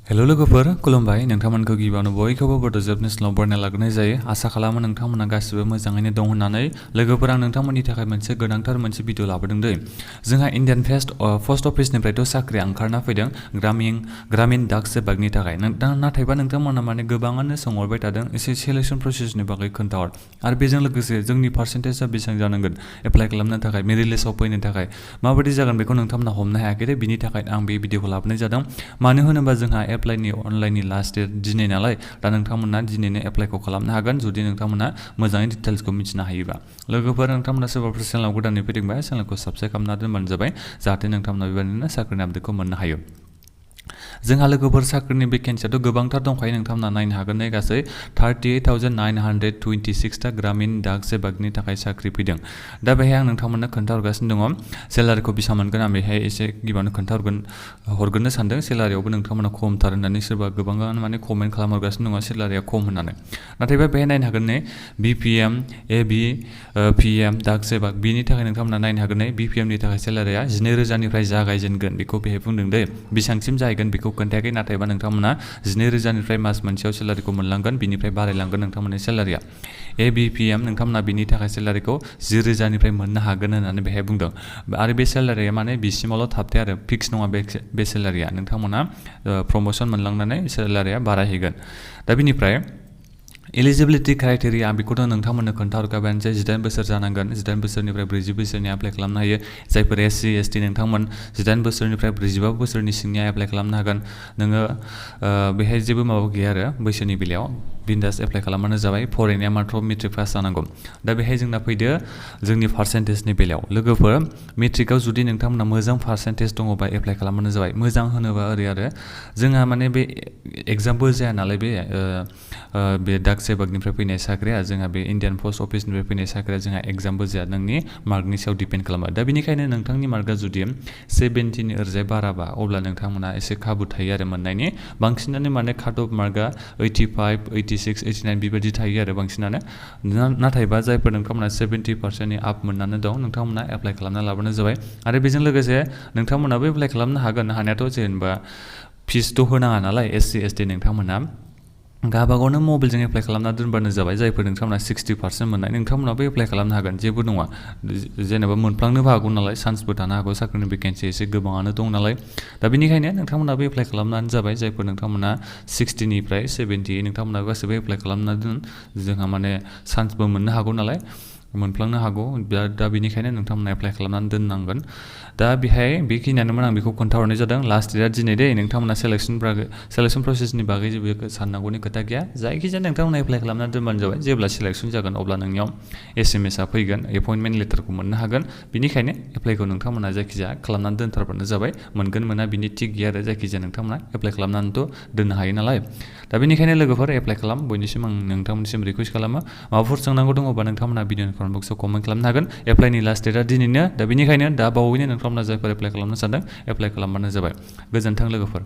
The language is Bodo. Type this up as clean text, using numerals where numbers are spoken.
हेलो लोगोफोर खुलुमबाय नोंथांमोनखौ गिबियावनो बयखौबो बड' जब नेसनेलाव बरायना लाग्रोनाय जायो आसा खालामो नोंथांमोना गासिबो मोजाङैनो दं होननानै लोगोफोर आं नोंथांमोननि थाखाय मोनसे गोनांथार मोनसे भिडिअ लाबोदों दै जोंहा इन्डियान पस्ट अफिसनिफ्रायथ' साख्रि ओंखारना फैदों ग्रामीण डाक सेवकनि थाखाय नाथायबा नोंथांमोना माने गोबाङानो सोंहरबाय थादों एसे सिलेक्शन प्रसेसनि बागै खोन्थाहर आरो बेजों लोगोसे जोंनि पार्सेन्टेजआ बेसेबां जानांगोन एप्लाइ खालामनो थाखाय मेरिट लिस्टआव फैनो थाखाय माबायदि जागोन बेखौ नोंथांमोना हमनो हायाखै दे बिनि थाखाय आं बे भिडिअखौ लाबोनाय जादों मानो होनोबा जोंहा एप्लाइनि अनलाइननि लास्ट डेट दिनै नालाय दा नोंथांमोना दिनैनो एप्लाइखौ खालामनो हागोन जुदि नोंथांमोना मोजाङै डिटेल्सखौ मिथिनो हायोबा लोगोफोर नोंथांमोना सोरबाफोर चेनेलाव गोदानै फैदोंबा चेनेलखौ साबस्क्राइब खालामना दोनबानो जाबाय जाहाथे नोंथांमोना बेबायदिनो साख्रिनि आपडेटखौ मोननो हायो जोंहा लोगोफोर साख्रिनि भेकेन्सियाथ' गोबांथार दंखायो नोंथांमोना नायनो हागोन गासै 38,926 टा ग्रामीण डाक सेवकनि थाखाय साख्रि फैदों दा बेहाय आं नोंथांमोननो खोन्थाहरगासिनो दङ सेलारिखौ बेसेबां मोनगोन आं बेहाय एसे गिबियावनो हरग्रोनो सानदों सेलारियावबो नोंथांमोना खमथार होननानै सोरबा गोबाङानो माने कमेन्ट खालामहरगासिनो दङ सेलारिया खम होननानै नाथायबा बेहाय नायनो हागोन BPM AB PM डाक सेवक बिनि थाखाय नोंथांमोना नायनो हागोन BPMनि थाखाय सेलारिया 12,000 निफ्राय जागायजेनगोन बेखौ बेहाय बुंदों दे बेसांसिम जाहैगोन बेखौ खोन्थायाखै नाथायबा नोंथांमोना 12,000 निफ्राय मास मोनसेयाव सेलारिखौ मोनलांगोन बिनिफ्राय बारायलांगोन नोंथांमोननि सेलारिया ABPM नोंथांमोना बिनि थाखाय सेलारिखौ 10,000 निफ्राय मोननो हागोन होननानै बेहाय बुंदों आरो बे सेलारिया माने बिसिमावल' थाबथाय आरो फिक्स नङा बे सेलारिया नोंथांमोना प्रमोशन मोनलांनानै सेलारिया बारायहैगोन दा बिनिफ्राय एलिजिबिलिटि क्राइटेरिया बेखौथ' नोंथांमोननो खोन्थाहरखाबायानो जे 18 बोसोर जानांगोन 18 बोसोरनिफ्राय 40 बोसोरनि एप्लाइ खालामनो हायो जायफोर SC ST नोंथांमोन 18 बोसोरनिफ्राय 45 बोसोरनि सिंनिया एप्लाइ खालामनो हागोन नोङो बेहाय जेबो माबा गैया आरो बैसोनि बेलायाव बिन्दास एप्लाइ खालामबानो जाबाय फरायनाया मात्र मेट्रिक पास जानांगौ दा बेहाय जोंना फैदो जोंनि पार्सेन्टेजनि बेलायाव लोगोफोर मेट्रिकआव जुदि नोंथांमोना मोजां पार्सेन्टेज दङबा एप्लाइ खालामबानो जाबाय मोजां होनोबा ओरै आरो जोंहा माने बे एग्जामबो जाया नालाय बे डाक सेवकनिफ्राय फैनाय साख्रिया जोंहा बे इन्डियान पस्ट अफिसनिफ्राय फैनाय साख्रिया जोंहा एग्जामबो जाया नोंनि मार्कनि सायाव डिपेन्ड खालामो दा बेनिखायनो नोंथांनि मार्कआ जुदि 70नि ओरैजाय बाराबा अब्ला नोंथांमोना एसे खाबु थायो आरो मोननायनि बांसिनानो माने काट अफ मार्कआ 85 86 89 बेबायदि थायो आरो बांसिनानो नाथायबा जायफोर नोंथांमोना 70%नि आप मोननानै दं नोंथांमोना एप्लाइ खालामना लाबानो जाबाय आरो बेजों लोगोसे नोंथांमोनाबो एप्लाइ खालामनो हागोन हानायाथ' जेनेबा फिसथ' होनाङा नालाय SC ST नोंथांमोना गाबागावनो मबाइलजों एप्लाइ खालामना दोनबानो जाबाय जायफोर नोंथांमोना 60% मोननाय नोंथांमोनाबो एप्लाइ खालामनो हागोन जेबो नङा जेनेबा मोनफ्लांनोबो हागौ नालाय चान्सबो थानो हागौ साख्रिनि भेकेन्सि एसे गोबाङानो दं नालाय दा बेनिखायनो नोंथांमोनाबो एप्लाइ खालामनानै जाबाय जायफोर नोंथांमोना 60निफ्राय 70 नोंथांमोनाबो गासैबो एप्लाइ खालामना दोन जोंहा माने चान्सबो मोननो हागौ नालाय मोनफ्लांनो हागौ दा बेनिखायनो नोंथांमोना एप्लाइ खालामनानै दोननांगोन दा बेहाय बेखिनियानोमोन आं बेखौ खोन्थाहरनाय जादों लास्ट डेटआ दिनै दे नोंथांमोना सेलेक्सन प्रसेसनि बागै जेबो साननांगौनि खोथा गैया जायखिजाया नोंथांमोना एप्लाइ खालामनानै दोनबानो जाबाय जेब्ला सेलेक्सन जागोन अब्ला नोंनियाव SMS फैगोन एपइन्टमेन्ट लेटारखौ मोननो हागोन बिनिखायनो एप्लाइखौ नोंथांमोना जायखिजाया खालामनानै दोनथारबानो जाबाय मोनगोन मोना बिनि थिग गैया आरो जायखिजाया नोंथांमोना एप्लाइ खालामनानैथ' दोननो हायो नालाय दा बेनिखायनो लोगोफोर एप्लाइ खालाम बयनिसिम आं नोंथांमोननिसिम रिकुवेस्ट खालामो माबाफोर सोंनांगौ दङबा नोंथांमोना भिडिअनि कमेन्ट बक्सआव कमेन्ट खालामनो हागोन एप्लाइनि लास्ट डेटआ दिनैनो दा बेनिखायनो दा बावैनो नोंथांमोना जायफोर एप्लाइ खालामनो सानदों एप्लाइ खालामबानो जाबाय गोजोन्थों लोगोफोर